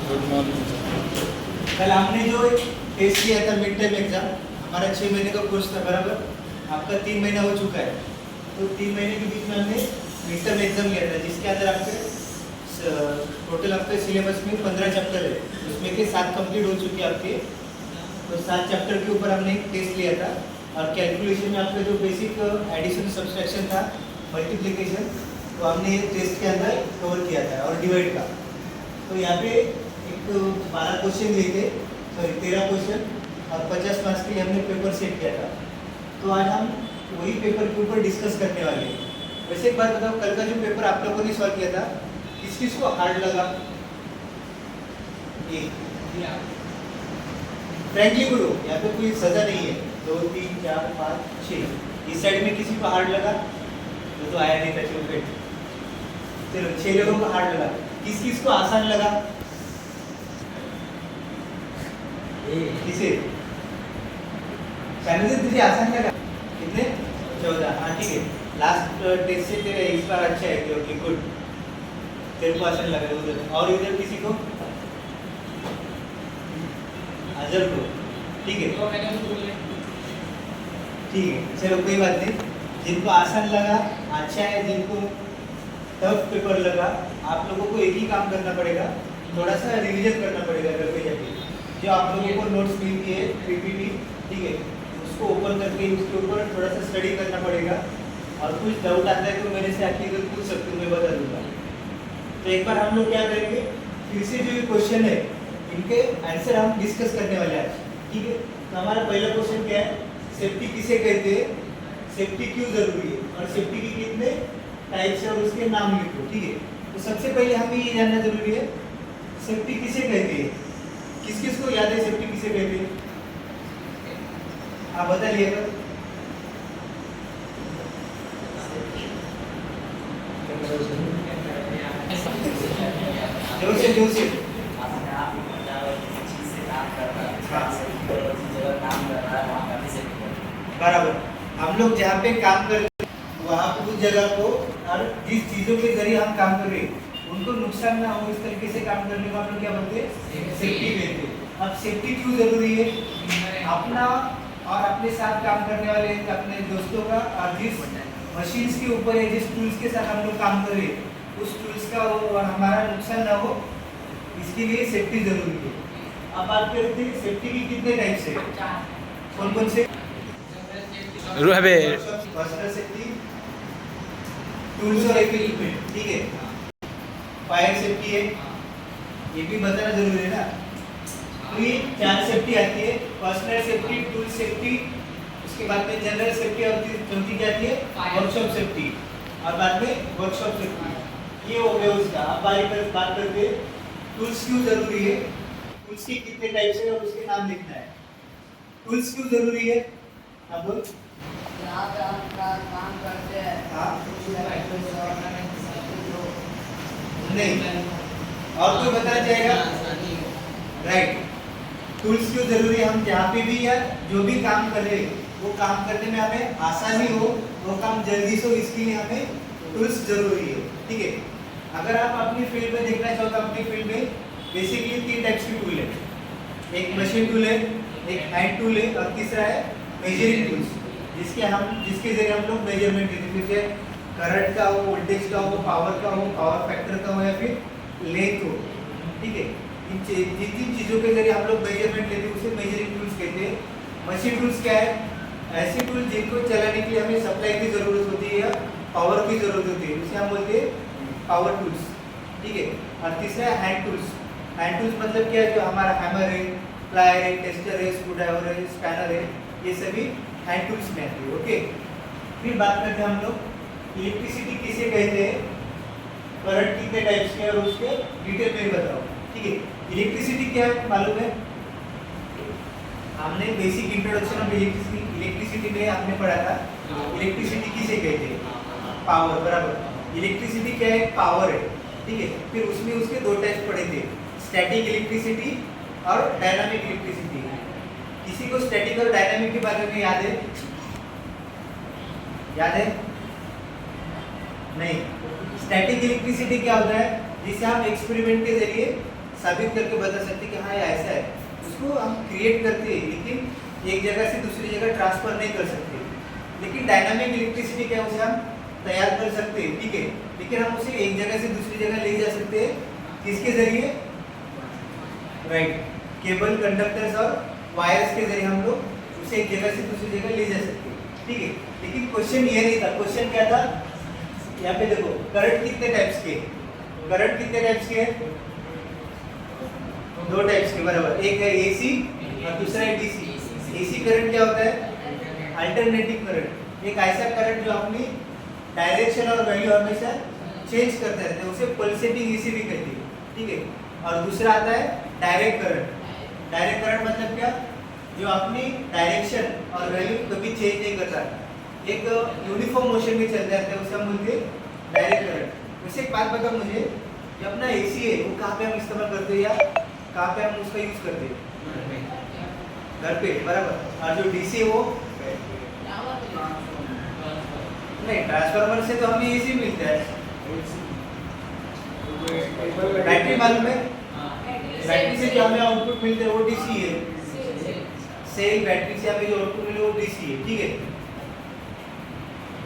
Good morning. कल हमने जो टेस्ट किया था मिड टर्म एग्जाम, हमारा 6 महीने का कोर्स था बराबर। आपका 3 महीना हो चुका है, तो 3 महीने के बीच में हमने मिड टर्म एग्जाम लिया था, जिसके अंदर आपके टोटल आपके सिलेबस में 15 चैप्टर है, उसमें के 7 कंप्लीट हो चुके हैं आपके। तो 7 चैप्टर के ऊपर हमने एक टेस्ट लिया था, और कैलकुलेशन में आपका जो बेसिक एडिशन सब्सट्रैक्शन था, मल्टीप्लिकेशन, तो हमने ये टेस्ट के अंदर कवर किया था, और डिवाइड का। तो यहाँ पे एक 12 क्वेश्चन दिए थे, सॉरी 13 क्वेश्चन, और 50 मार्क्स के लिए हमने पेपर सेट किया था। तो आज हम वही पेपर के ऊपर डिस्कस करने वाले हैं। वैसे एक बात बताओ, कल का जो पेपर आप लोगों ने सॉल्व किया था, किस किस को हार्ड लगा? फ्रेंकली बोलो, यहाँ पे कोई सजा नहीं है। 2 3 4 5 6, इस साइड में किसी को हार्ड लगा? तो आया नहीं था, चलो 6 लोगों को हार्ड लगा। किस किस को आसान लगा? किसे? शायद तुझे आसान लगा। कितने? 14। हाँ ठीक है, लास्ट टेस्ट से तेरा इस बार अच्छा है, ओके गुड, तेरे को आसान लगा उधर। और इधर किसी को? अजर को, ठीक है ठीक है, चलो कोई बात नहीं। जिनको आसान लगा अच्छा है, जिनको टफ पेपर लगा, आप लोगों को एक ही काम करना पड़ेगा, थोड़ा सा रिवीजन करना पड़ेगा घर पे जाके। जो आप लोगों को नोट्स मिल गई है पीपीटी, ठीक है, उसको ओपन करके उसके ऊपर थोड़ा सा स्टडी करना पड़ेगा। और कुछ डाउट आता है तो मेरे से आके इधर पूछ सकते हो, मैं बता दूंगा। तो एक बार हम लोग क्या करेंगे, फिर से जो ये क्वेश्चन है इनके आंसर हम डिस्कस करने वाले हैं आज, ठीक है। तो हमारा पहला क्वेश्चन क्या है, सेफ्टी किसे कहते हैं, सेफ्टी क्यों जरूरी है, और सेफ्टी के कितने टाइप्स है, और उसके नाम लिखो, ठीक है। तो सबसे पहले हमें ये जानना जरूरी है, सेफ्टी किसे कहते हैं। किस किस को याद है सेफ्टी किसे कहते हैं? आप बताइएगा। जोर से बराबर। हम लोग जहाँ पे काम कर रहे हैं वहाँ पे उस जगह को, और जिस चीजों के जरिए हम काम कर रहे हैं उनको नुकसान ना हो, इस तरीके से काम करने को हम लोग क्या बोलते हैं, सेफ्टी कहते हैं। अब सेफ्टी क्यों जरूरी है? अपना और अपने साथ काम करने वाले अपने दोस्तों का, और जिस मशीन्स के ऊपर है, जिस टूल्स के साथ हम लोग काम कर रहे हैं, उस टूल्स का वो और हमारा नुकसान ना हो, इसके लिए सेफ्टी जरूरी है। अब बात करते हैं सेफ्टी की कितने टाइप्स है, कौन कौन से? पर्सनल सेफ्टी, टूल्स और इक्विपमेंट, ठीक है। फायर सेफ्टी है, ये भी बताना जरूरी है ना। तो ये 4 सेफ्टी आती है, पर्सनल सेफ्टी, टूल सेफ्टी, उसके बाद में जनरल सेफ्टी, और चौथी क्या आती है, वर्कशॉप सेफ्टी, और बाद में वर्कशॉप सेफ्टी। ये हो गया उसका। अब बात करते हैं टूल्स क्यों जरूरी है, टूल्स के कितने टाइप्स है, और उसके नाम लिखना है। टूल्स क्यों जरूरी है? आप बोल। काम करते हैं नहीं, और कोई बताना चाहेगा? राइट। टूल्स क्यों जरूरी है? हम जहाँ पे भी या जो भी काम कर रहे हैं, वो काम करने में हमें आसानी हो, वो काम जल्दी से हो, इसके लिए हमें टूल्स जरूरी है, ठीक है। अगर आप अपनी फील्ड में देखना चाहो तो अपनी फील्ड में बेसिकली 3 टाइप्स की टूल है। एक मशीन टूल है, एक हैंड टूल है, और तीसरा है मेजरिंग टूल्स, जिसके जरिए हम लोग मेजरमेंट लेते हैं, चाहे करंट का हो, वोल्टेज का हो, पावर का हो, पावर फैक्टर का हो, या फिर लेंथ हो, ठीक है। जिन चीज़ों के जरिए हम लोग मेजरमेंट लेते हैं उसे मेजरिंग टूल्स कहते हैं। मशीन टूल्स क्या है? ऐसी टूल जिनको चलाने के लिए हमें सप्लाई की जरूरत होती है या पावर की जरूरत होती है, उसे हम बोलते हैं पावर टूल्स, ठीक है। और तीसरा है हैंड टूल्स। हैंड टूल्स मतलब क्या है? जो हमारा हैमर है, प्लायर है, टेस्टर है, स्क्रूड्राइवर है, स्पैनर है, ये सभी हैंड टूल्स में आती है, ओके। फिर बात करते हैं हम लोग इलेक्ट्रिसिटी किसे कहते हैं, करंट कितने टाइप्स के, और उसके डिटेल में बताओ, ठीक है। इलेक्ट्रिसिटी क्या है मालूम है? हमने बेसिक इंट्रोडक्शन ऑफ इलेक्ट्रिसिटी में आपने पढ़ा था। इलेक्ट्रिसिटी किसे कहते हैं? पावर, बराबर। इलेक्ट्रिसिटी क्या है? पावर है, ठीक है। फिर उसमें उसके 2 टाइप्स पढ़े थे, स्टैटिक इलेक्ट्रिसिटी और डायनामिक इलेक्ट्रिसिटी। किसी को स्टैटिक और डायनामिक के बारे में याद है? याद है? नहीं। स्टैटिक इलेक्ट्रिसिटी क्या होता है? जिसे हम एक्सपेरिमेंट के जरिए साबित करके बता सकते कि हाँ ये ऐसा है, उसको हम क्रिएट करते हैं, लेकिन एक जगह से दूसरी जगह ट्रांसफर नहीं कर सकते। लेकिन डायनामिक इलेक्ट्रिसिटी क्या है, उसे हम तैयार कर सकते हैं, ठीक है, लेकिन हम उसे एक जगह से दूसरी जगह ले जा सकते हैं किसके जरिए, राइट, केबल, कंडक्टर्स और वायर्स के जरिए हम लोग उसे एक जगह से दूसरी जगह ले जा सकते हैं, ठीक है। लेकिन क्वेश्चन ये नहीं था, क्वेश्चन क्या था, यहाँ पे देखो करंट कितने टाइप्स के, करंट कितने टाइप्स के, दो टाइप्स के, बराबर, एक है एसी और दूसरा है डीसी। एसी करंट क्या होता है, अल्टरनेटिंग करंट, एक ऐसा करंट जो अपनी डायरेक्शन और वैल्यू हमेशा चेंज करते रहते हैं, उसे पल्सेटिंग एसी भी कहते हैं, ठीक है। और दूसरा आता है डायरेक्ट करंट। डायरेक्ट करंट मतलब क्या, जो अपनी डायरेक्शन और वैल्यू कभी चेंज नहीं करता, एक यूनिफॉर्म मोशन में चलते रहते हैं, उसे हम बोलते हैं डायरेक्ट करंट। वैसे एक बात बताओ मुझे, जो अपना एसी है वो कहाँ पे हम इस्तेमाल करते हैं या कहाँ पे हम उसका यूज करते हैं, घर पे, बराबर। और जो डीसी है वो नहीं, ट्रांसफार्मर से तो हमें एसी मिलता है। बैटरी मालूम है, बैटरी से जो हमें आउटपुट मिलता है वो डीसी है, सेल बैटरी से हमें जो आउटपुट मिले वो डीसी है, ठीक है।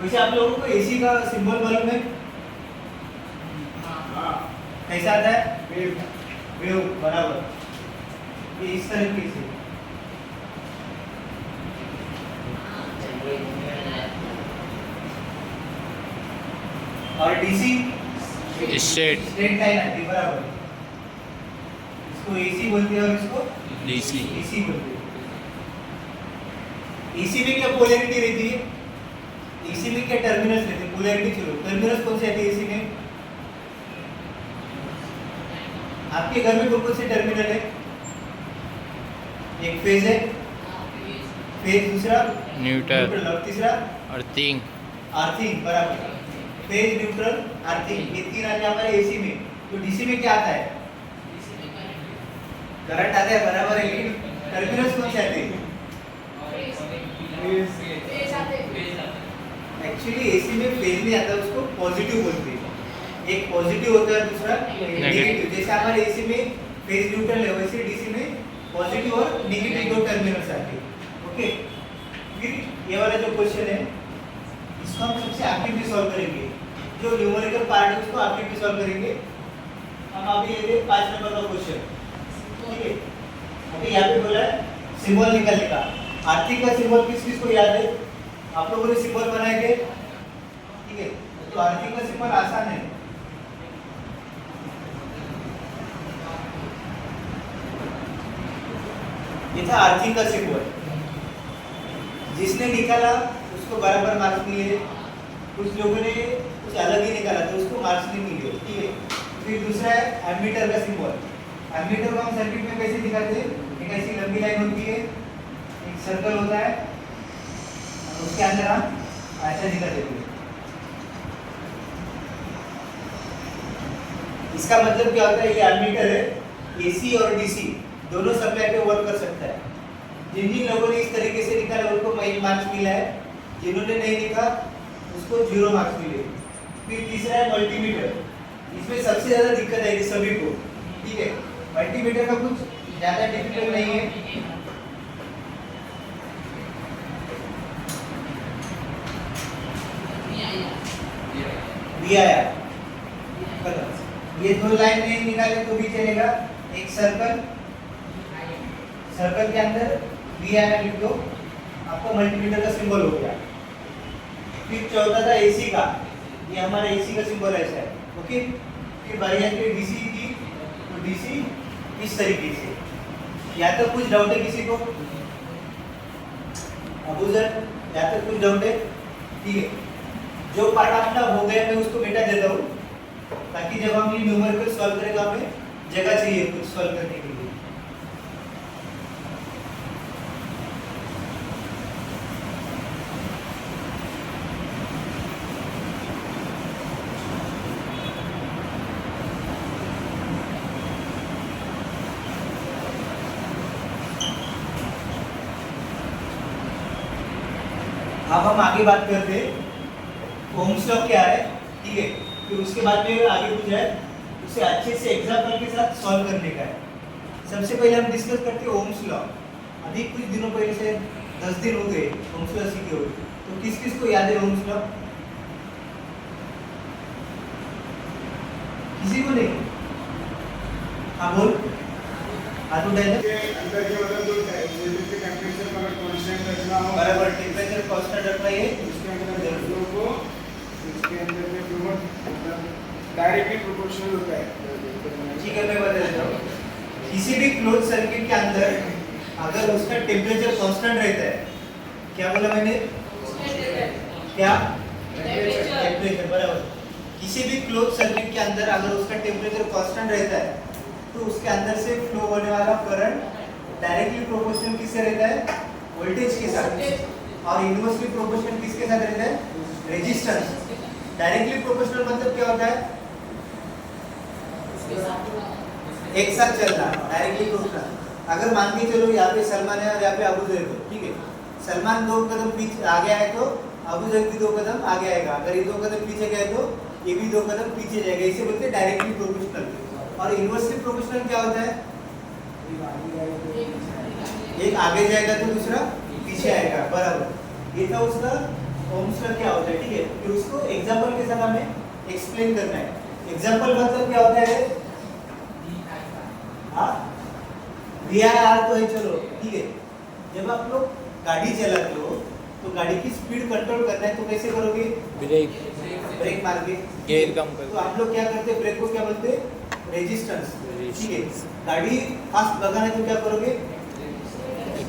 वैसे आप लोगों को एसी का सिंबल मालूम है, कैसा आता है, वेव, बराबर, ये इस तरीके से। और डीसी स्ट्रेट लाइन आती है, बराबर, इसको एसी बोलते हैं और इसको डीसी बोलते हैं। एसी में क्या पोलैरिटी रहती है, एसी में क्या टर्मिनल्स रहते हैं, पोलैरिटी चलो, टर्मिनल्स कौन से आते हैं एसी में, आपके घर में कौन से टर्मिनल है, एक फेज है, फेज, दूसरा न्यूट्रल और तीसरा अर्थिंग, बराबर, फेज, न्यूट्रल, अर्थिंग, ये तीन आते हैं हमारे एसी में। तो डीसी में क्या आता है, करंट आता है, बराबर है, लेकिन टर्मिनल्स कौन से आते हैं, एक्चुअली एसी में फेज नहीं आता, उसको पॉजिटिव बोलते हैं, एक पॉजिटिव होता है, दूसरा नेगेटिव। जैसे हमारे एसी में फेज न्यूट्रल है, वैसे डीसी में पॉजिटिव और नेगेटिव दो टर्मिनल्स आते हैं, ओके। फिर ये वाला जो क्वेश्चन है इसको हम सबसे आखिर में सॉल्व करेंगे, जो न्यूमेरिकल पार्ट है उसको आखिर में सॉल्व करेंगे। हम अभी ये 5 नंबर का क्वेश्चन, ठीक है। अभी यहाँ पे बोला है सिंबल निकालने का, आर्थिक का सिंबल किस किस को याद है, आप लोगों ने सिंबल बनाए थे, ठीक है। तो आर्थिक का सिंबल आसान है, ये था आर्थिक का सिंबल, जिसने निकाला उसको बराबर मार्क्स मिले, कुछ लोगों ने कुछ अलग ही निकाला तो उसको मार्क्स नहीं मिले, ठीक है। फिर दूसरा है एमीटर का सिंबल। एमीटर को हम सर्किट में कैसे दिखाते हैं, एक ऐसी लंबी लाइन होती है, एक सर्कल होता है और उसके अंदर हम ऐसा दिखा देते हैं। इसका मतलब क्या होता है, ये एमीटर है, एसी और डीसी दोनों सप्लाई पे वर्क कर सकता है। जिन जिन लोगों ने इस तरीके से निकाला उनको मार्क्स मिला है, जिन्होंने नहीं लिखा उसको 0 मार्क्स मिले। फिर तीसरा है मल्टीमीटर, इसमें सबसे ज़्यादा दिक्कत आएगी सभी को, ठीक है। मल्टीमीटर का कुछ ज़्यादा डिफिकल्ट नहीं है, दिया है, ये 2 लाइन नहीं निकाले तो भी चलेगा। एक सर्कल, सर्कल के अंदर वी आया लिख दो, आपको मल्टीमीटर का सिंबल हो गया। फिर चौथा था एसी का, ये हमारा एसी का सिंबल ऐसा है, ओके। फिर बारी आती है डीसी की, तो डीसी इस तरीके से। या तो कुछ डाउट है किसी को, अबू सर या तो कुछ डाउट है, ठीक है। जो पार्ट अपना हो गया मैं उसको बेटा देता हूँ, ताकि जब हम ये न्यूमेरिकल सॉल्व करेंगे हमें जगह चाहिए कुछ सॉल्व करने के लिए। अब हम आगे बात करते हैं ओम्स लॉ क्या है, ठीक है। फिर उसके बाद में आगे पूछा है उसे अच्छे से एग्जाम्पल के साथ सॉल्व करने का है। सबसे पहले हम डिस्कस करते हैं ओम्स लॉ। अभी कुछ दिनों पहले से 10 दिन हो गए ओम्स लॉ सीखे हुए, तो किस किस को याद है ओम्स लॉ? किसी को नहीं? हाँ बोल, हाथ उठाए के अंदर जो मतलब जो टेम्परेचर का कांस्टेंट रखना हो, बराबर टेम्परेचर कांस्टेंट रखना है। उसके अंदर फ्लो को इसके अंदर में फ्लो डायरेक्टली प्रोपोर्शनल होता है। ठीक है, मैं बता देता हूँ। किसी भी क्लोज सर्किट के अंदर अगर उसका टेम्परेचर कांस्टेंट रहता है, क्या बोला मैंने? क्या? टेम्परेचर बराबर। किसी भी क्लोज सर्किट के अंदर अगर उसका टेम्परेचर कांस्टेंट रहता है तो उसके अंदर से फ्लो होने वाला करंट डायरेक्टली प्रोपोर्शनल किससे रहता है? वोल्टेज के साथ। और इनवर्सली प्रोपोर्शनल किसके साथ रहता है? रेजिस्टेंस। डायरेक्टली प्रोपोर्शनल मतलब क्या होता है? एक साथ चलना, डायरेक्टली प्रोपोर्शनल। अगर मान के चलो यहाँ पे सलमान है और यहाँ पे अबू जैद है, ठीक है, सलमान 2 कदम पीछे आगे आए तो अबू जैद भी 2 कदम आगे आएगा, अगर ये 2 कदम पीछे गए तो ये भी 2 कदम पीछे जाएगा। इसे बोलते हैं डायरेक्टली प्रोपोर्शनल। और इनवर्सली प्रोपोर्शनल क्या होता है? एक आगे जाएगा तो दूसरा पीछे आएगा, बराबर। ये था उसका ओम्स लॉ क्या होता है, ठीक है। फिर उसको एग्जांपल के साथ हमें एक्सप्लेन करना है। एग्जांपल मतलब क्या होता है? हाँ, VIR तो है, चलो ठीक है। जब आप लोग गाड़ी चलाते हो तो गाड़ी की स्पीड कंट्रोल करना है तो कैसे करोगे? ब्रेक मार के, गियर कम कर। तो आप लोग क्या करते हैं? ब्रेक को क्या बोलते हैं? रेजिस्टेंस, ठीक है। गाड़ी फास्ट भगाना है तो क्या करोगे?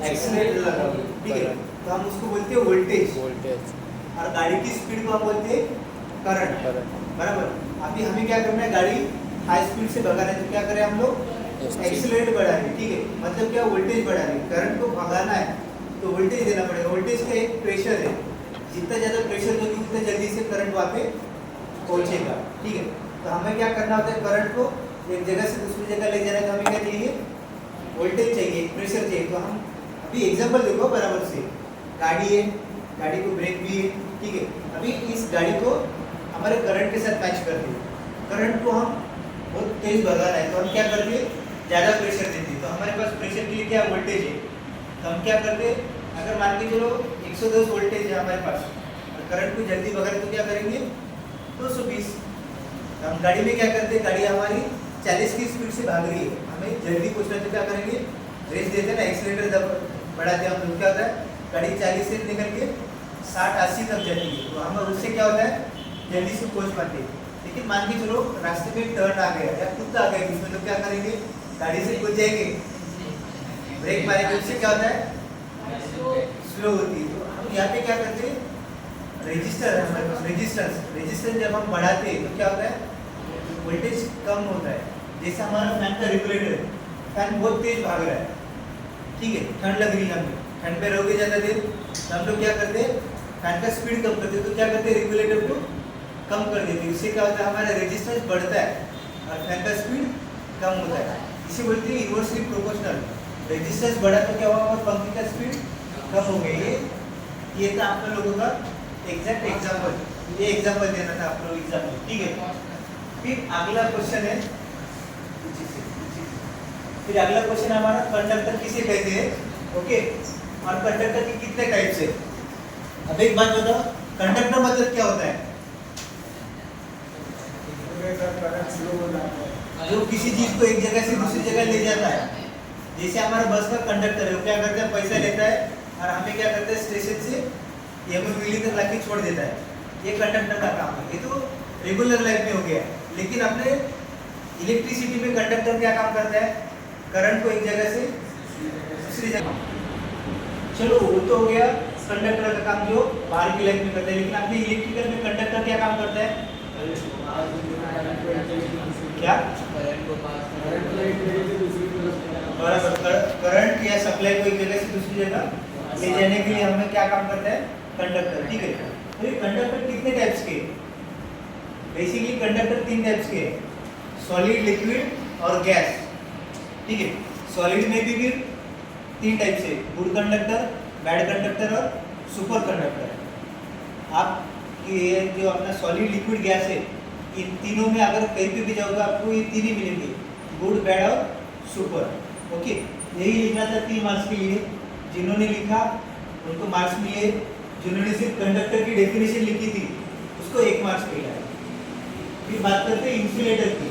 एक्सीलरेटर लगाओगे, ठीक है। तो हम उसको बोलते हैं वोल्टेज। और गाड़ी की स्पीड को हम बोलते हैं करंट, बराबर। अभी हमें क्या करना है? गाड़ी हाई स्पीड से भगाना है तो क्या करें हम लोग? एक्सीलरेट बढ़ा रहे, ठीक है। मतलब क्या? वोल्टेज बढ़ा रहे। करंट को भगाना है तो वोल्टेज देना पड़ेगा। वोल्टेज का एक प्रेशर है, जितना ज़्यादा प्रेशर दोगे उतना जल्दी से करंट वहाँ पे पहुँचेगा, ठीक है। तो हमें क्या करना होता है? करंट को एक जगह से दूसरी जगह ले जाना है तो हमें क्या चाहिए? वोल्टेज चाहिए, प्रेशर चाहिए। तो हम अभी एग्जांपल देखो बराबर से। गाड़ी है, गाड़ी को ब्रेक भी है, ठीक है। अभी इस गाड़ी को हमारे करंट के साथ मैच कर दिए। करंट को हम बहुत तेज भगाना है तो हम क्या करते? ज़्यादा प्रेशर देते। तो हमारे पास प्रेशर के लिए क्या? वोल्टेज है। तो हम क्या करते? अगर मान के चलो 110 वोल्टेज है हमारे पास और करंट को जल्दी भगाए तो क्या करेंगे? 220। तो हम गाड़ी में क्या करते? गाड़ी हमारी 40 की स्पीड से भाग रही है, हमें जल्दी पहुंचना है तो क्या करेंगे? रेस देते हैं ना, एक्सीलरेटर बढ़ाते हैं हम लोग। क्या होता है? गाड़ी 40 से निकल के 60-80 तक जाती है, तो हम उससे क्या होता है? जल्दी से पहुंच पाते हैं। लेकिन मान के चलो रास्ते में टर्न आ गया या कुत्ता आ गया इसमें, तो क्या करेंगे? गाड़ी से कूद जाएंगे, ब्रेक मारेंगे, उससे क्या होता है? स्लो होती है। तो हम यहाँ पे क्या करते हैं? रेजिस्टर है हमारे पास, रेजिस्टेंस जब हम बढ़ाते हैं तो क्या होता है? वोल्टेज कम होता है। जैसे हमारा फैन का रेगुलेटर है, फैन बहुत तेज भाग रहा है, ठीक है, ठंड लग रही है, हमें ठंड पे रहोगे ज़्यादा देर तो हम लोग क्या करते हैं? फैन का स्पीड कम करते हैं। तो क्या करते हैं? रेगुलेटर को कम कर देते हैं। इससे क्या होता है? हमारा रेजिस्टेंस बढ़ता है और फैन का स्पीड कम होता है। इसे बोलते हैं इनवर्सली प्रोपोर्शनल। रेजिस्टेंस बढ़ा तो क्या हुआ? और पंखे का स्पीड कम हो गई। ये था आप लोगों का एग्जैक्ट एग्जाम्पल। ये एग्जाम्पल देना था आप लोग एग्जाम में, ठीक है। फिर अगला क्वेश्चन है, फिर अगला क्वेश्चन हमारा कंडक्टर किसे कहते हैं, ओके। और कंडक्टर के कितने टाइप्स है? अब एक बात बताओ, कंडक्टर मतलब क्या होता है? जो किसी चीज को एक जगह से दूसरी जगह ले जाता है। जैसे हमारा बस का कंडक्टर है, वो क्या करता है? पैसा लेता है और हमें क्या करता है? स्टेशन से मिली तक लाके छोड़ देता है। ये कंडक्टर का काम है। ये तो रेगुलर लाइफ में हो गया, लेकिन अपने इलेक्ट्रिसिटी में कंडक्टर क्या काम करता है? करंट को एक जगह से दूसरी जगह। चलो वो तो हो गया कंडक्टर का काम जो बाहर की लाइफ में करता है, लेकिन अपने इलेक्ट्रिकल में कंडक्टर क्या काम करता है? क्या? करंट या सप्लाई को एक जगह से दूसरी जगह ले जाने के लिए हमें क्या काम करता है? कंडक्टर, ठीक है। तो ये कंडक्टर कितने टाइप्स के? बेसिकली कंडक्टर 3 टाइप्स के हैं, सॉलिड, लिक्विड और गैस, ठीक है। सॉलिड में भी फिर 3 टाइप से, गुड कंडक्टर, बैड कंडक्टर और सुपर कंडक्टर। आप ये जो अपना सॉलिड लिक्विड गैस है, इन तीनों में अगर कहीं पे भी जाओगे आपको ये तीन ही मिलेंगे, गुड, बैड और सुपर। ओके, यही लिखना था 3 मार्क्स के लिए। जिन्होंने लिखा उनको मार्क्स मिले, जिन्होंने सिर्फ कंडक्टर की डेफिनेशन लिखी थी उसको 1 मार्क्स मिला। फिर बात करते हैं इंसुलेटर की।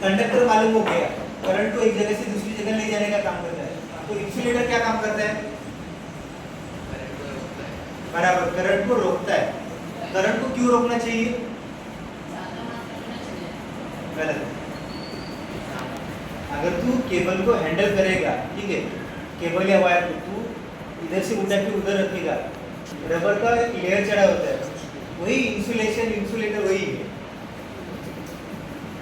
कंडक्टर मालूम हो गया, करंट को एक जगह से दूसरी जगह ले जाने का काम करता है। तो इंसुलेटर क्या काम करता है? बराबर, करंट को रोकता है। करंट को क्यों रोकना चाहिए? गलत। अगर तू केबल को हैंडल करेगा, ठीक है, केबल या वायर को तू इधर से उठा के उधर रखेगा, रबर का एक लेयर चढ़ा होता है, वही इंसुलेशन, इंसुलेटर वही है।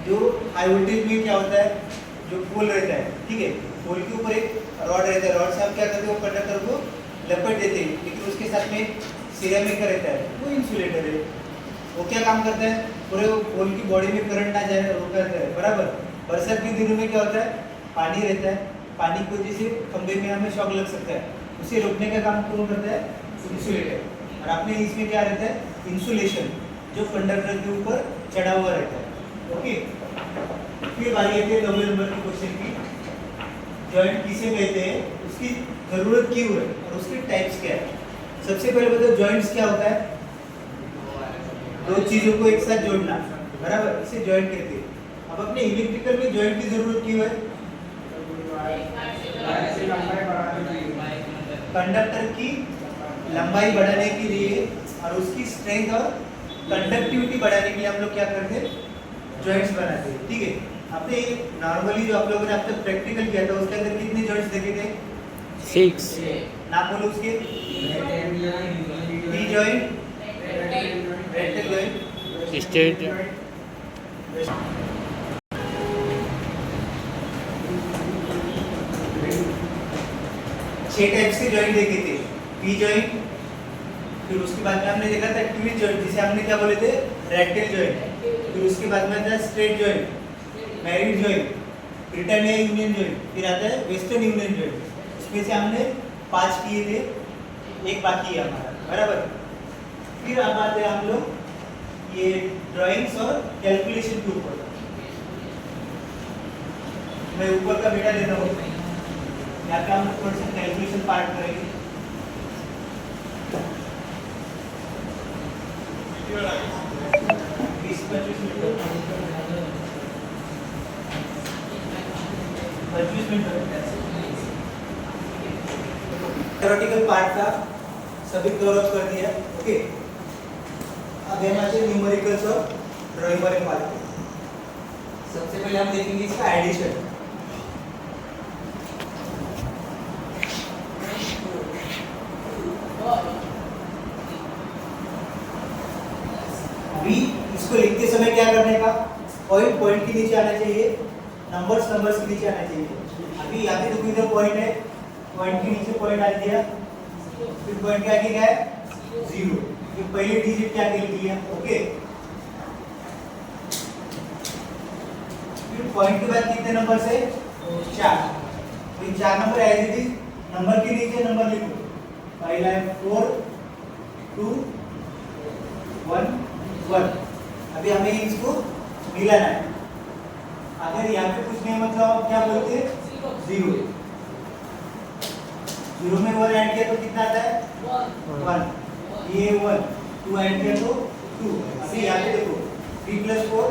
जो हाई वोल्टेज में क्या होता है, जो पोल रहता है, ठीक है, पोल के ऊपर एक रॉड रहता है, रॉड से आप क्या करते हो, कंडक्टर को लपेट देते हैं, लेकिन उसके साथ में सिरेमिक का रहता है, वो इंसुलेटर है। वो क्या काम करता है, पूरे पोल की बॉडी में करंट ना जाए रोकता है। बराबर, बरसात के दिनों में क्या होता है, पानी रहता है, पानी की वजह से खंभे में हमें शॉक लग सकता है, उसे रोकने का काम कौन करता है? इंसुलेटर। और आपने इसमें क्या रहता है, इंसुलेशन, जो कंडक्टर के ऊपर चढ़ा हुआ रहता है। ओके, फिर बारी आती है 9वें नंबर के क्वेश्चन की। जॉइंट किसे कहते हैं, उसकी जरूरत क्यों है और उसके टाइप्स क्या है। सबसे पहले बताओ जॉइंट्स क्या होता है? दो चीजों को एक साथ जोड़ना, बराबर, इसे जॉइंट कहते हैं। अब अपने इलेक्ट्रिकल में जॉइंट की जरूरत क्यों है? कंडक्टर की लंबाई बढ़ाने के लिए और उसकी स्ट्रेंथ और कंडक्टिविटी बढ़ाने के लिए हम लोग क्या करते हैं, जॉइंट्स बनाते हैं। ठीक है, आपने नॉर्मली जो आप लोगों ने अब तक प्रैक्टिकल किया था उसके अंदर कितने जॉइंट्स देखे थे? 6। नाम बोलो उसके। टी जॉइंट, रेक्टेल जॉइंट, स्ट्रेट, छह टाइप्स के जॉइंट देखे थे। पी जॉइंट, फिर उसके बाद में हमने देखा था ट्वीट जॉइंट, जिसे हमने क्या बोले थे, रेक्टेल जॉइंट। फिर उसके बाद में आता है straight joint, married joint, Britannia union joint, फिर आता है वेस्टर्न यूनियन जॉइंट। उसमें से हमने 5 किए थे, एक बाकी है हमारा, बराबर। फिर अब आते हैं हम लोग ये ड्राइंग्स और कैलकुलेशन के ऊपर। मैं ऊपर का बेटा देता हूँ, यहाँ पे हम थोड़ा सा कैलकुलेशन पार्ट करेंगे। थ्योरेटिकल पार्ट का सभी कवर अप कर दिया। ओके, अब हम आते हैं न्यूमेरिकल्स और ड्राइंग वाले पार्ट पे। सबसे पहले हम देखेंगे इसका एडिशन। अभी इसको लिखते समय क्या करने का, पॉइंट पॉइंट के नीचे आना चाहिए, नंबर्स नंबर्स के नीचे आना चाहिए। अभी यहाँ पे देखो इधर पॉइंट है, पॉइंट के नीचे पॉइंट डाल दिया, फिर पॉइंट के आगे क्या है, 0। ये पहले डिजिट क्या लिख दिया। ओके, फिर पॉइंट के बाद कितने नंबर से, 4। तो 4 number as it is, number के नीचे नंबर लिखो। पहला है 4 2 1 1। अभी हमें इसको मिलाना है। अगर यहाँ पे कुछ नहीं मतलब आप क्या बोलते हैं, 0। 0 में 1 ऐड किया तो कितना आता है, 1। ये 1, 2 ऐड किया तो 2। अभी यहाँ पे देखो 3 + 4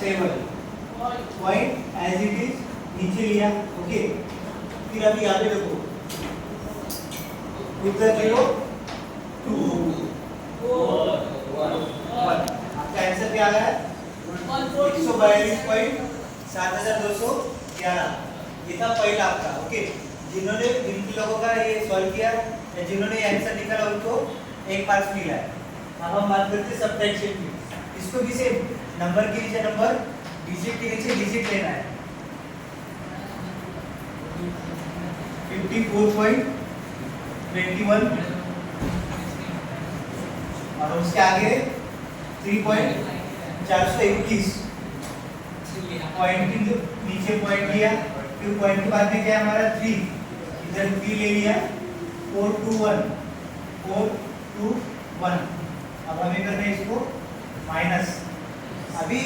7। पॉइंट एज इट इज नीचे लिया। ओके, फिर अभी यहाँ पे देखो 2 + 0 2 1। आपका आंसर क्या आ रहा है, 142.7211। ये था पहला आपका। ओके, जिन्होंने जिन लोगों का ये सॉल्व किया या जिन्होंने आंसर निकाला उनको 1 मार्क्स मिला है। अब हम बात करते हैं सब्ट्रैक्शन की। इसको भी सेम, नंबर के नीचे नंबर, डिजिट के नीचे डिजिट लेना है। 54.21 और उसके आगे 3.421। पॉइंट के नीचे पॉइंट लिया, फिर पॉइंट के बाद में क्या है हमारा 3, इधर 3 ले लिया, 4 2 1 4 2 1। अब हमें करना है इसको माइनस। अभी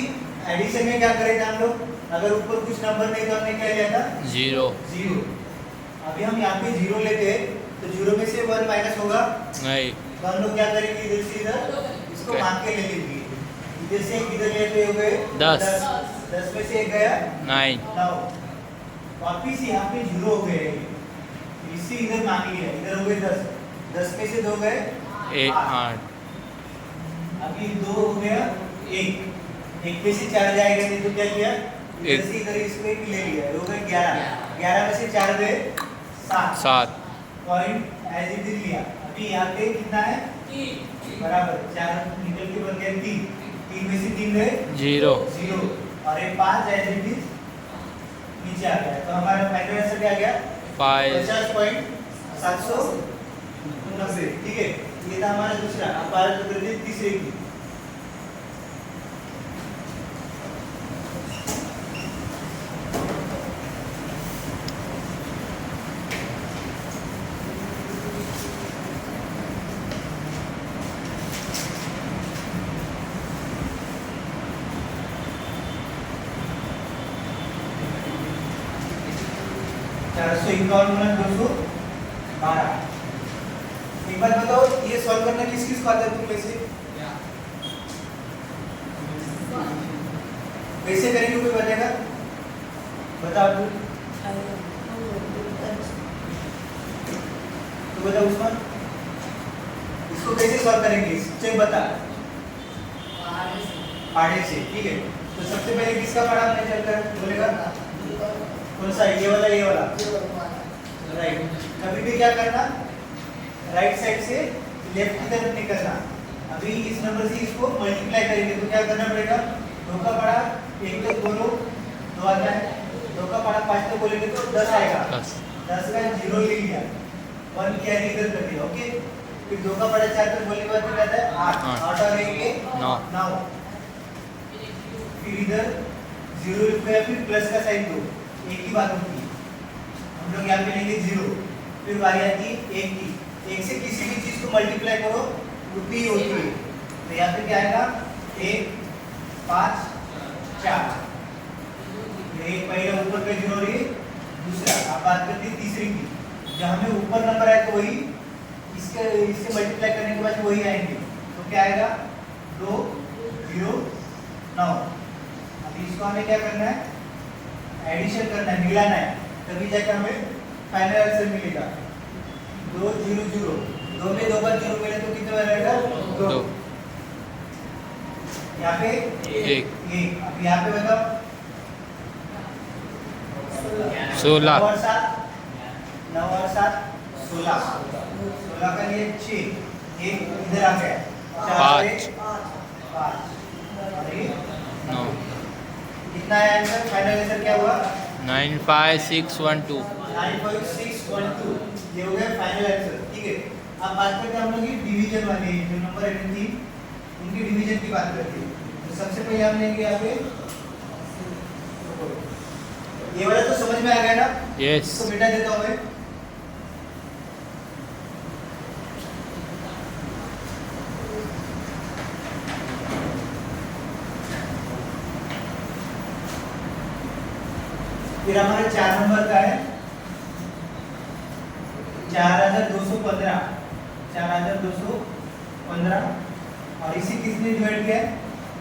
एडिशन में क्या करें हम लोग, अगर ऊपर कुछ नंबर नहीं तो हमने क्या लिया था, 0 जीरो। अभी हम यहाँ पे जीरो लेते हैं तो जीरो में से 1 माइनस होगा, नहीं तो हम लोग क्या करेंगे, इधर से इधर इसको Okay. भाग के ले लेंगे। इधर से इधर ले तो हो गए 10 10 में से एक गया 9 9, वापिस यहाँ पे जीरो हो गए, इससे इधर मांग लिया, इधर हो गए 10, 10 में से 2 गए 8 अभी 2 हो गया 1, 1 में से 4 जाएगा नहीं तो क्या किया, इधर से इधर इसको एक ले लिया, हो गए 11, 11 में से 4 गए 7 पॉइंट एज इट इज लिया। अभी यहाँ पे कितना है, बराबर 4 निकल के बन गया 3, 3 में से 3 गए 0 0 और ये 5 एज इट इज नीचे आ गया, तो हमारा फाइनल आंसर क्या आ गया, 5 50.790। ठीक है, ये था हमारा दूसरा। अब बात करते हैं तीसरे की। चार सौ इक्यावन गुना 212। एक बात बताओ, ये सॉल्व करना किस किस को आता है तुम में से, कैसे करेंगे कोई बताएगा, बताओ तू, तो बताओ उस्मान, इसको कैसे सॉल्व करेंगे, स्टेप बता। पाड़े से, ठीक है। तो सबसे पहले किसका पाड़ा हमने चलकर बोलेगा, कौन सा, ये वाला राइट। कभी भी क्या करना, राइट साइड से लेफ्ट की तरफ निकलना। अभी इस नंबर से इसको मल्टीप्लाई करेंगे तो क्या करना पड़ेगा, 2 का पाड़ा 1 तक बोलो 2 आता है, 2 का पाड़ा 5 तक बोलेंगे तो 10 आएगा, 10 का 0 ले लिया, 1 कैरी इधर कर दिया, ओके। फिर 2 का पाड़ा 4 तक बोलने के बाद क्या आता है 8, 8 और 1 9, फिर इधर 0 लिखा, फिर प्लस का साइन दो, एक ही बात होती है, हम लोग यहाँ पे लेंगे 0, फिर बारी आती है 1 की, 1 से किसी भी चीज को मल्टीप्लाई करो उतनी होती है, तो यहाँ पे क्या आएगा 1 5 4, एक पहले ऊपर पे 0 रही, दूसरा। अब बात करते हैं तीसरी की, जहाँ हमें ऊपर नंबर आए तो वही इससे मल्टीप्लाई करने के बाद वही आएंगे, तो क्या आएगा 2 0 9। अभी इसको हमें क्या करना है, एडिशन करना है, मिलाना है, तभी जाकर हमें फाइनल आंसर मिलेगा। 2 0 0, 2 में 2 बार 0 मिले तो कितना रहेगा 2, यहाँ पे 1। अब यहाँ पे बताओ 16 9 और 7 16, 16 का लिए 6, 1 इधर आ गया 5 9 कितना है आंसर, फाइनल आंसर क्या हुआ 95612 95612, ये हो गया फाइनल आंसर। ठीक है, अब बात करते हैं हम लोग डिवीजन वाले, जो नंबर है 3 उनकी डिवीजन की बात करते हैं। तो सबसे पहले हम लेंगे यहाँ पे ये वाला, तो समझ में आ गया ना, यस इसको मिटा देता हूँ मैं। फिर हमारा 4 नंबर का है 4215, 4215, और इसी किसने डिवाइड किया है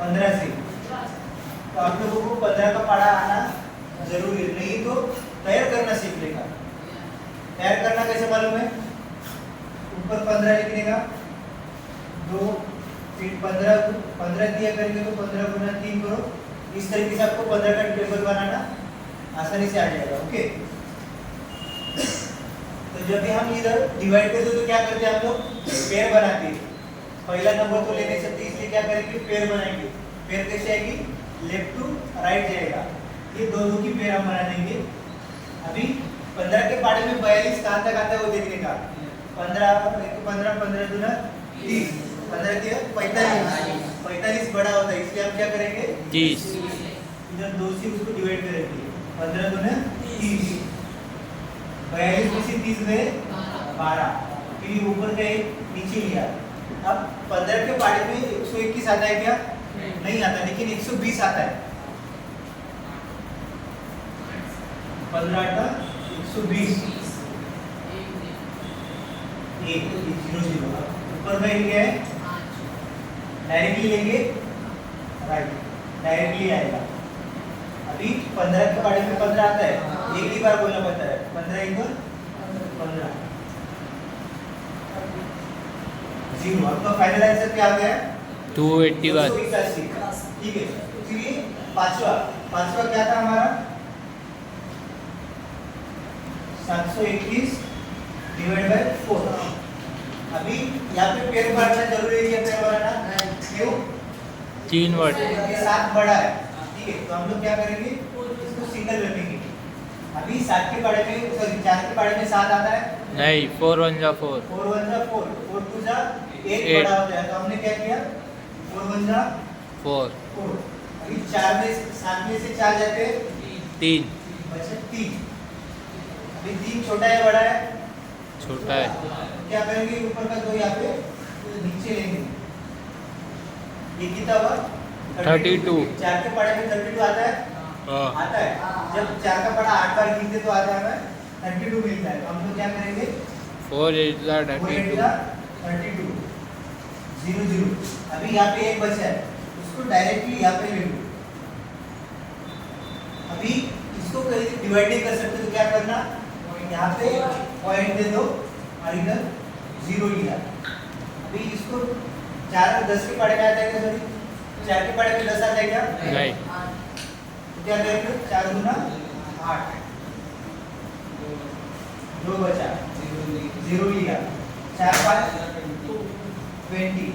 15 से, तो आप लोगों को 15 का पारा आना जरूरी है, नहीं तो तैयार करना सीख लेगा। तैयार करना कैसे मालूम है, ऊपर 15 लिखने का 2, फिर 15 दिया करेंगे तो 15 गुना 3 करो, इस तरीके से आपको 15 का टेबल बनाना आसानी से आ जाएगा, ओके। तो जब भी हम इधर डिवाइड करते तो क्या करते हैं हम लोग, पेयर बनाते हैं। पहला नंबर तो ले नहीं सकते, इसलिए क्या करेंगे, पेयर बनाएंगे। पेयर कैसे आएगी, लेफ्ट टू राइट जाएगा, ये दो की पेयर हम बना देंगे। अभी 15 के पाड़े में 42 कहाँ तक आता है वो देखने का, 15 15 दूना 30, 15 दिया 45 बड़ा होता है, इसलिए हम क्या करेंगे 30, इधर 2 से उसको डिवाइड करेंगे, 15 दूना 30, 42 में से 30 गए 12, फिर ऊपर गए नीचे लिया। अब 15 के पाड़े में 121 आता है क्या, नहीं आता, लेकिन 120 आता है। 15 8 120 1 0 0 ऊपर में क्या है, डायरेक्टली लेंगे राइट, डायरेक्टली आएगा। अभी 15 के बारे में 15 आता है, एक ही बार बोलना पड़ता है, 15 1 15 0। आपका फाइनल आंसर क्या आ गया? 281। 281। ठीक है, चलिए पांचवा क्या था हमारा? 721 डिवाइड बाय 4। अभी यहाँ पे पेड़ बढ़ना जरूरी है, क्या पेड़ बढ़ना? क्यों? 3 वर्ड। ये 7 बड़ा है, ठीक है, तो हम लोग क्या करेंगे, इसको सिंगल रखेंगे। अभी 7 के बारे में, सॉरी 4 के बारे में 7 आता है नहीं, 4 1 जा 4। 4 1 जा 4, 4 2 जा 8 8। बड़ा होता है, तो हमने क्या किया, 4 1 जा 4 4। अभी 4 में 7 में से 4 जाते हैं 3 बचा 3। अभी 3 छोटा है बड़ा है? छोटा है। क्या करेंगे, ऊपर का 2 यहाँ पे नीचे लेंगे। ये कितना हुआ? 32। 4 के पढ़े में 32 आता है? हाँ। आता है। जब 4 का पढ़ा 8 बार गिनते तो आता है हमें 32 मिलता है। तो हम लोग क्या करेंगे, 4 8 जा 32। 32 0 0। अभी यहाँ पे एक बचा है, उसको डायरेक्टली यहाँ पे ले लो। अभी इसको कहीं डिवाइड नहीं कर सकते तो क्या करना, यहाँ पे पॉइंट दे दो और इधर 0 लिया। अभी इसको 4 और 10 के पढ़े में आता है क्या? सॉरी 4 के पढ़े में 10 आता है क्या? नहीं। तो क्या करेंगे, 4 गुना 8, 2 बचा 0 लिया, 4 5 20।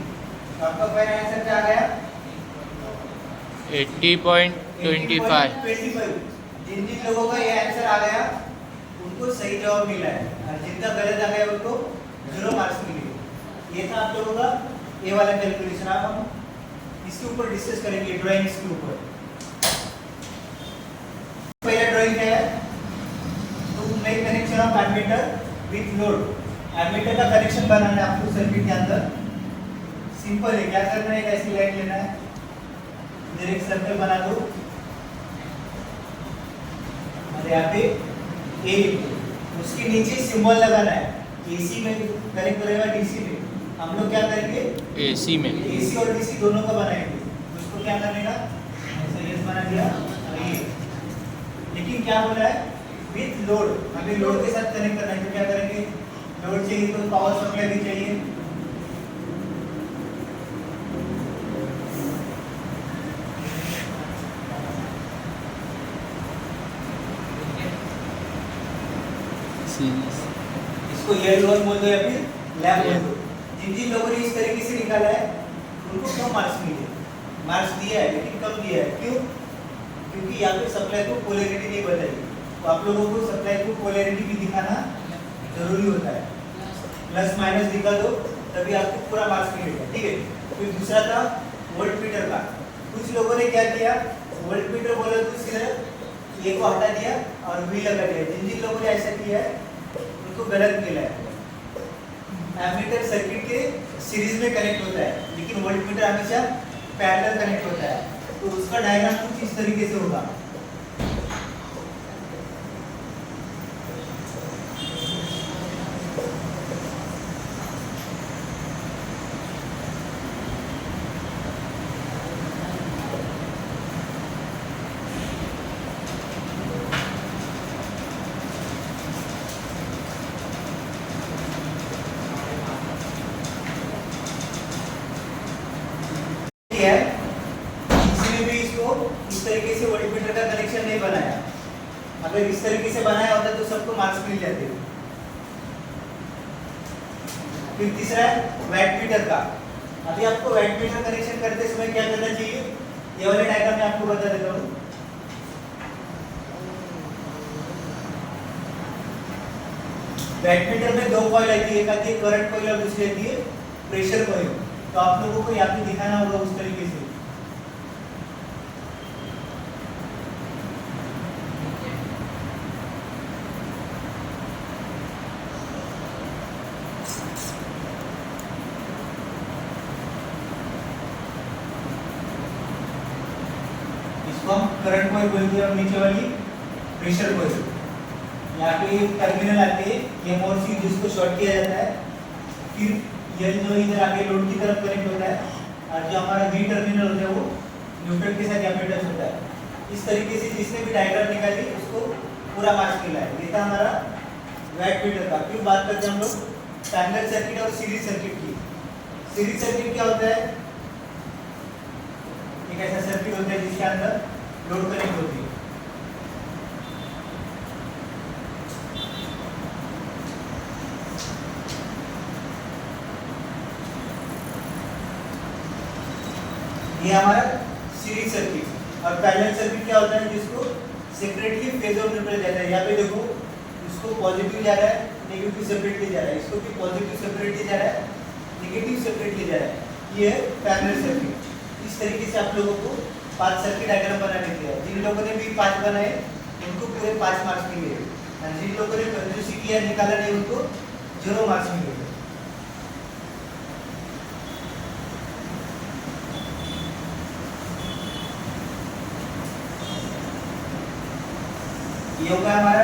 तो आपका फाइनल आंसर क्या आ गया? 80.25। 25। जिन जिन लोगों का ये आंसर आ गया उनको सही जवाब मिला है, और जिनका गलत आ गया उनको 0 मार्क्स मिले। ये था आप लोगों का ये वाला कैलकुलेशन। अब हम इसके ऊपर डिस्कस करेंगे, ड्राइंग्स के ऊपर। पहला ड्राइंग क्या है, to make connection of ammeter with load. Ammeter का कनेक्शन बनाना है आपको सर्किट के अंदर। सिंपल है, क्या करना है, एक ऐसी लाइन लेना है, इधर एक सर्कल बना दो और यहाँ पे ए लिख दो, उसके नीचे सिंबल लगाना है। एसी में कनेक्ट करेगा डीसी में, हम लोग क्या करेंगे, AC में। एसी और डीसी दोनों का बनाएंगे। उसको क्या करने का, ऐसा यस बना दिया और ये। लेकिन क्या बोला है, विथ लोड, हमें लोड के साथ कनेक्ट करना है। तो क्या करेंगे, लोड चाहिए तो पावर सप्लाई भी चाहिए। इसको ये लोड बोल दो या फिर लैब बोल दो। जिन जिन लोगों ने इस तरीके से निकाला है उनको कम मार्क्स मिले। मार्क्स दिया है लेकिन कम दिया है, क्यों? क्योंकि यहाँ पे सप्लाई को पोलैरिटी नहीं बताई। तो आप लोगों को सप्लाई को पोलैरिटी भी दिखाना जरूरी होता है। प्लस माइनस दिखा दो तभी आपको पूरा मार्क्स मिलेगा, ठीक है। फिर दूसरा था वोल्ट मीटर का। कुछ लोगों ने क्या किया, वोल्ट मीटर बोला तो सिर्फ ये को हटा दिया और वी लगा दिया। जिन जिन लोगों ने ऐसा किया है उनको गलत मिला है। एमीटर सर्किट के सीरीज में कनेक्ट होता है, लेकिन वोल्ट मीटर हमेशा पैरेलल कनेक्ट होता है। तो उसका डायग्राम कुछ इस तरीके से होगा। है किसी ने भी इसको इस तरीके से वोल्ट मीटर का कनेक्शन नहीं बनाया। अगर इस तरीके से बनाया होता तो सबको मार्क्स मिल जाते। फिर तीसरा है वैट मीटर का। अभी आपको वैट मीटर कनेक्शन करते समय क्या करना चाहिए, ये वाले डायग्राम में आपको बता देता हूँ। वैट मीटर में दो कॉइल आती है, एक आती है करंट कॉइल और दूसरी आती है प्रेशर कॉइल। तो आप लोगों को यहाँ पे दिखाना होगा उस तरीके से। करंट कॉइल बोलते हैं और नीचे वाली प्रेशर कॉइल। यहाँ पे टर्मिनल आते हैं, ये मोर सी जिसको शॉर्ट किया जाता है, फिर ये जो इधर आगे लोड की तरफ कनेक्ट होता है, और जो हमारा बी टर्मिनल होता है वो न्यूट्रल के साथ यहाँ पे टच होता है। इस तरीके से जिसने भी डायग्राम निकाली उसको पूरा मार्क्स मिला है। ये था हमारा वैट मीटर का। फिर बात करते हैं हम लोग पैरेलल सर्किट और सीरीज सर्किट की। सीरीज सर्किट क्या होता है? एक ऐसा सर्किट होता है जिसके अंदर लोड कनेक्ट होती है। ये हमारा सीरीज सर्किट। और पैरेलल सर्किट क्या होता है? जिसको सेपरेटली फेज ऑफ न्यूट्रल जाता है। यहाँ पे देखो, इसको पॉजिटिव जा रहा है, नेगेटिव सेपरेटली जा रहा है, इसको भी पॉजिटिव सेपरेटली जा रहा है, नेगेटिव सेपरेटली जा रहा है। ये है पैरेलल सर्किट। इस तरीके से आप लोगों को 5 सर्किट डायग्राम बनाने दिया है। जिन लोगों ने भी 5 बनाए उनको पूरे 5 मार्क्स मिले, और जिन लोगों ने जो सीखी है निकाला नहीं उनको 0 मार्क्स मिले। ये होगा हमारा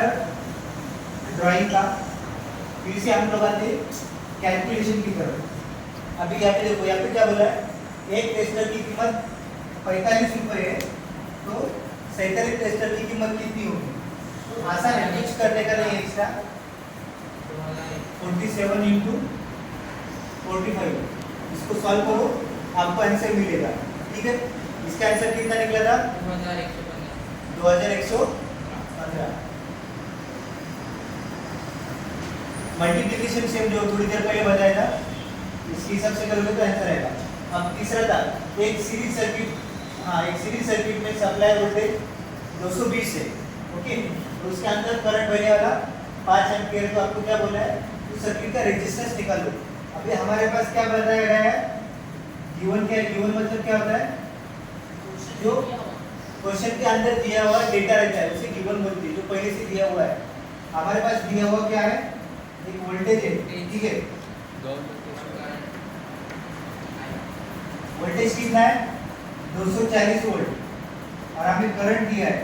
ड्राइंग का। फिर से हम लोग आते कैलकुलेशन की तरफ। अभी यहाँ पे देखो, यहाँ पे क्या बोला है? एक टेस्टर की कीमत 45 रुपये है, तो 47 टेस्टर की कीमत कितनी होगी? तो आसान है, कुछ करने का नहीं एक्स्ट्रा। 47 इंटू 45, इसको सॉल्व करो, आपको आंसर मिलेगा। ठीक है, इसका आंसर कितना निकला था? 2115। मल्टीप्लिकेशन सेम जो थोड़ी देर पहले बताया था, इसके हिसाब से करोगे तो आंसर आएगा। अब तीसरा था एक सीरीज सर्किट। हाँ, एक सीरीज सर्किट में सप्लाई वोल्टेज 220 है, ओके, तो उसके अंदर करंट बहने वाला 5 एम्पीयर। तो आपको क्या बोला है? उस सर्किट का रेजिस्टेंस निकालो। अभी हमारे पास क्या बताया गया है? गिवन क्या है? गिवन मतलब क्या होता है? जो क्वेश्चन के अंदर दिया हुआ डेटा रहता है उसे गिवन बोलते हैं, जो पहले से दिया हुआ है। हमारे पास दिया हुआ क्या है? एक वोल्टेज है, ठीक है। वोल्टेज कितना है? 240 वोल्ट, और हमें करंट दिया है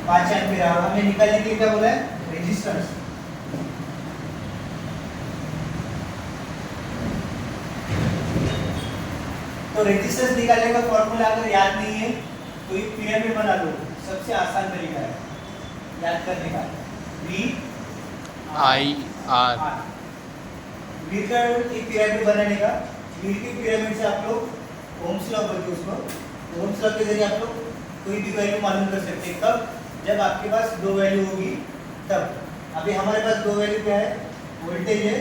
5 एम्पीयर। और हमें निकालने के लिए क्या बोला है? रेजिस्टेंस। तो रेजिस्टेंस निकालने का फॉर्मूला अगर याद नहीं है तो एक पिरामिड बना लो, सबसे आसान तरीका है याद करने का। V I R वी का एक पिरामिड बनाने का। वी के पिरामिड से आप लोग ओम्स लॉ बोलते हैं उसको। ओम्स लॉ के जरिए आप लोग कोई भी वैल्यू मालूम कर सकते हैं। कब? जब आपके पास 2 वैल्यू होगी तब। अभी हमारे पास 2 वैल्यू क्या है? वोल्टेज है,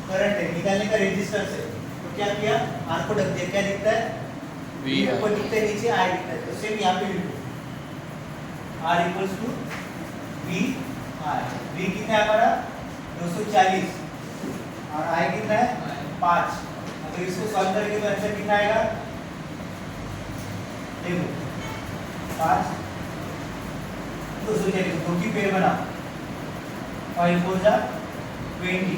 करंट है, निकालने का रेजिस्टेंस है। तो क्या किया? आर को ढक दिया, क्या दिखता है? V ऊपर दिखता है, नीचे आई दिखता है। तो सेम यहाँ पे लिखो, R equals to V R। V कितना है हमारा? 240, और I कितना है? 5। अगर इसको सॉल्व करेंगे तो आंसर कितना आएगा? देखो 5 240, दो की पेड़ बना, 5 4 जा 20,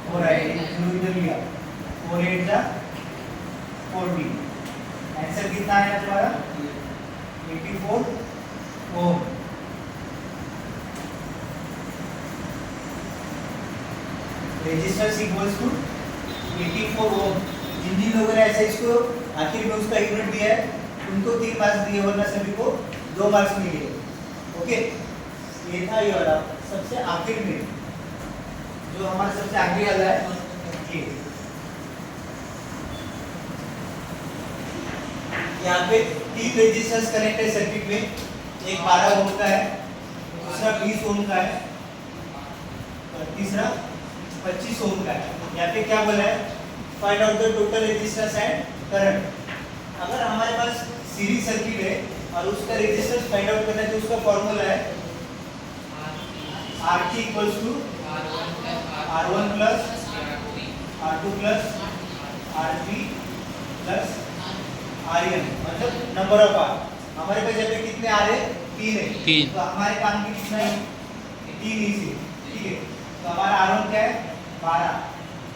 4 आएगा, इधर लिया, 4 8 जा 40। आंसर कितना आया तुम्हारा? 84 ओम। रेजिस्टेंस इक्वल्स टू 84 ओम। जिन लोगों ने ऐसा इसको आखिर में उसका यूनिट दिया है उनको 3 मार्क्स दिए, वरना सभी को 2 मार्क्स मिले। ओके, ये था ये वाला सबसे आखिर में, जो हमारा सबसे आखिरी वाला है ये। यहाँ पे 3 रेजिस्टेंस कनेक्ट है सर्किट में। एक 12 ओम का है, दूसरा 20 ओम का है, और तीसरा 25 ओम का है। यहाँ पे क्या बोला है? Find out the total resistance and current. अगर हमारे पास सीरीज सर्किट है और उसका रेजिस्टेंस फाइंड आउट करना है तो उसका फॉर्मूला है RT equals to R1 plus R2 plus R3 plus RN, मतलब नंबर ऑफ आर। हमारे पास यहाँ पे कितने आर है? 3 है। 3। तो हमारे काम की कितना है? 3 ही से, ठीक है। तो हमारा R1 क्या है? 12,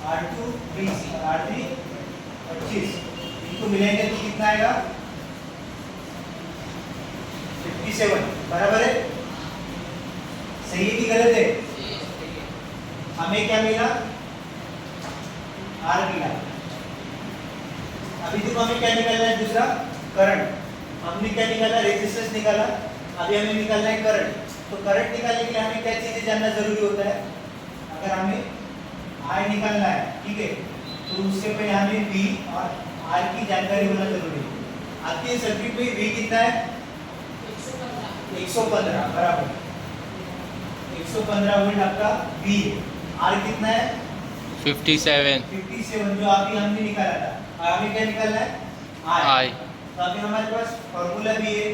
R2 20 और R3 25, इनको मिलेंगे तो कितना आएगा 57, बराबर है? सही है कि गलत है? हमें क्या मिला? R मिला। अभी देखो हमें क्या निकालना है? दूसरा करंट। हमने क्या निकाला? रेजिस्टेंस निकाला। अभी हमें निकालना है करंट। तो करंट निकालने के लिए हमें क्या चीजें जानना जरूरी होता है? अगर हमें I निकालना है, ठीक है, तो उससे पहले हमें V और R की जानकारी होना जरूरी है। आपके सर्किट में V कितना है? 115, बराबर 115 वोल्ट आपका V है। R कितना है? 57 57, जो अभी हमने निकाला था। और हमें क्या निकालना है? I तो अभी हमारे पास फॉर्मूला भी है,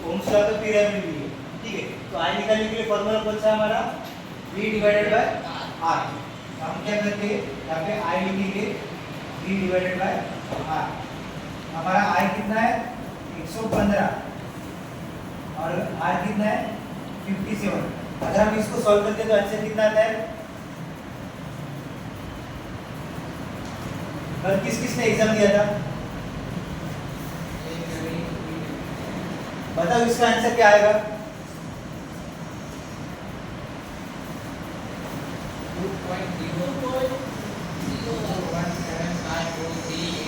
ओम्स लॉ का पीरियड भी है, ठीक है। तो I निकालने के लिए फॉर्मूला कौन सा है हमारा? V divided by R। तो हम क्या करते हैं? यहाँ पे I लिखेंगे V डिवाइडेड बाय R। हमारा I कितना है? 115 और R कितना है? 57। अगर हम इसको सॉल्व करते हैं तो आंसर कितना आता है? कल किसने एग्जाम दिया था? बताओ इसका आंसर क्या आएगा?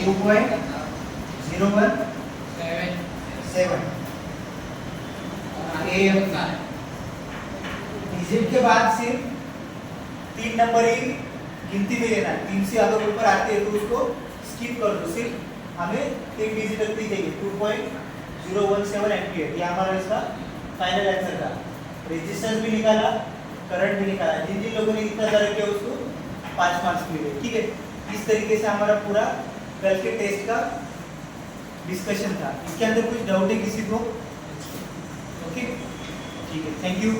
2.0177। डिजिट के बाद सिर्फ 3 नंबर ही गिनती में लेना है। 3 से अगर ऊपर आते हैं तो उसको स्किप कर दो। सिर्फ हमें एक डिजिट रखनी चाहिए, 2.017 एम्पीयर। ये हमारा इसका फाइनल आंसर था। रेजिस्टेंस भी निकाला, करंट भी निकाला। जिन जिन लोगों ने इतना सारा किया उसको 5 मार्क्स मिले, ठीक है। इस तरीके से हमारा पूरा कल के टेस्ट का डिस्कशन था। इसके अंदर कुछ डाउट है किसी को? ओके, ठीक है, थैंक यू।